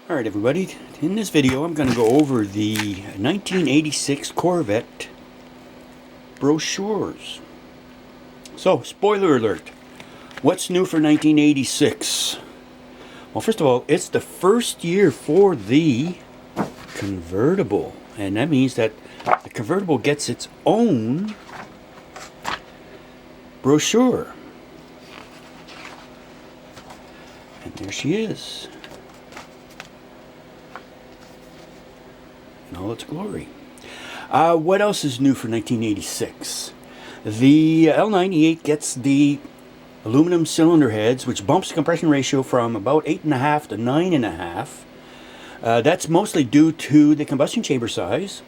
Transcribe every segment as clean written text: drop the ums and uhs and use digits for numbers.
Alright everybody, in this video I'm going to go over the 1986 Corvette brochures. So, spoiler alert, what's new for 1986? Well, first of all, it's the first year for the convertible, and that means that the convertible gets its own brochure. And there she is, in all its glory. What else is new for 1986? The L98 gets the aluminum cylinder heads, which bumps the compression ratio from about 8.5 to 9.5. That's mostly due to the combustion chamber size.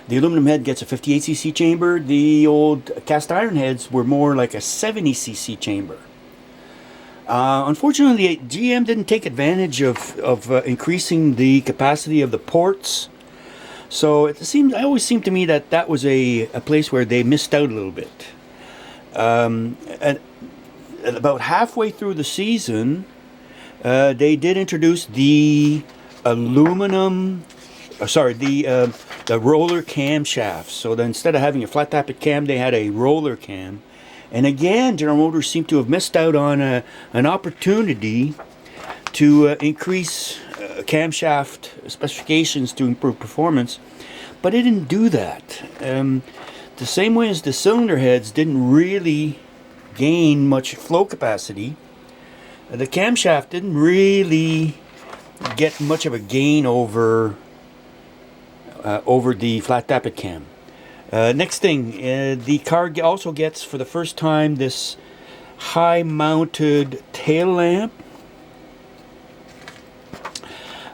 The aluminum head gets a 58cc chamber. The old cast iron heads were more like a 70cc chamber. Unfortunately, GM didn't take advantage of increasing the capacity of the ports. So it always seemed to me that was a place where they missed out a little bit. At about halfway through the season, they did introduce the aluminum, the roller camshaft. So that instead of having a flat tappet cam, they had a roller cam. And again, General Motors seemed to have missed out on an opportunity to increase camshaft specifications to improve performance, but it didn't do that. The same way as the cylinder heads didn't really gain much flow capacity, the camshaft didn't really get much of a gain over the flat tappet cam. Next thing, the car also gets for the first time this high-mounted tail lamp.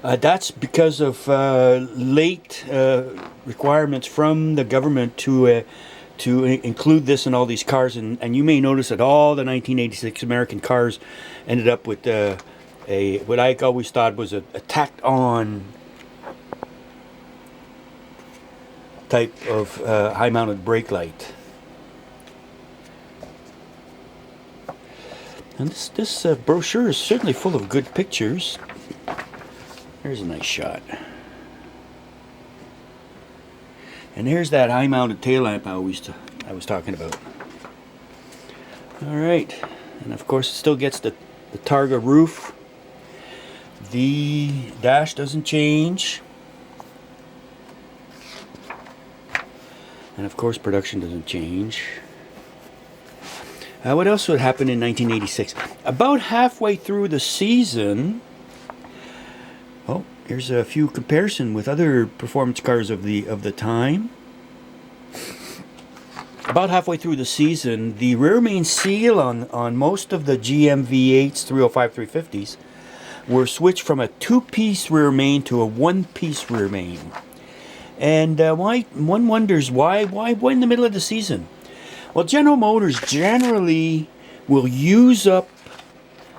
That's because of late requirements from the government to include this in all these cars, and you may notice that all the 1986 American cars ended up with what I always thought was a tacked-on type of high-mounted brake light. And this brochure is certainly full of good pictures. There's a nice shot. And here's that high-mounted tail lamp I was talking about. Alright, and of course it still gets the Targa roof. The dash doesn't change. And of course production doesn't change. What else would happen in 1986? About halfway through the season, oh, here's a few comparison with other performance cars of the time. About halfway through the season, the rear main seal on most of the GM V8s, 305, 350s were switched from a two-piece rear main to a one-piece rear main. And one wonders why in the middle of the season? Well, General Motors generally will use up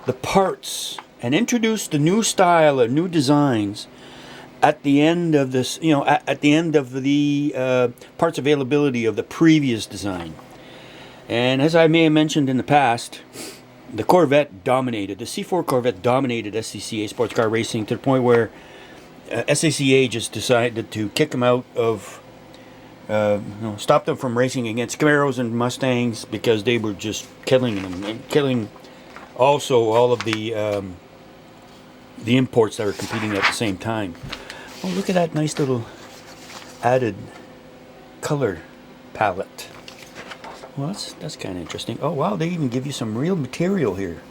the parts and introduce the new style or new designs at the end of this, at the end of the parts availability of the previous design. And as I may have mentioned in the past, the Corvette dominated, the C4 Corvette dominated SCCA sports car racing to the point where SCCA just decided to kick them out of, stop them from racing against Camaros and Mustangs because they were just killing them and killing also all of the imports that were competing at the same time. Oh, look at that nice little added color palette. Well, that's kind of interesting. Oh wow, they even give you some real material here.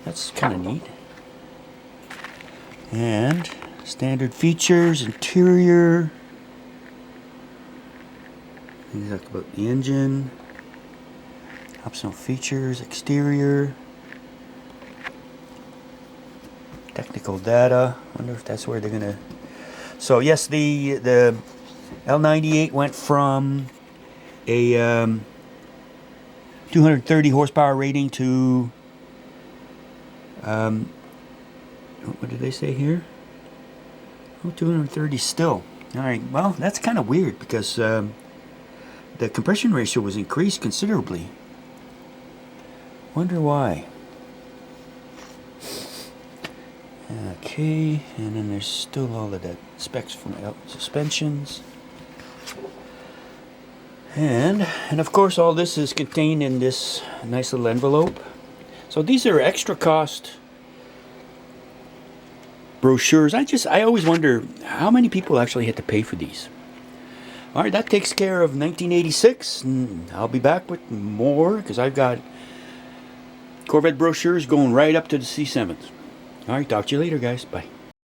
That's kind of neat. And standard features, interior. We talk about the engine. Optional features, exterior. Technical data. Wonder if that's where they're gonna. So yes, the L98 went from a 230 horsepower rating to what did they say here? Oh, 230 still. Alright, well, that's kind of weird because the compression ratio was increased considerably. Wonder why. Okay, and then there's still all of that specs from suspensions. And of course all this is contained in this nice little envelope. So these are extra cost brochures. I always wonder how many people actually had to pay for these. Alright, that takes care of 1986, and I'll be back with more because I've got Corvette brochures going right up to the C7s. Alright, talk to you later guys. Bye.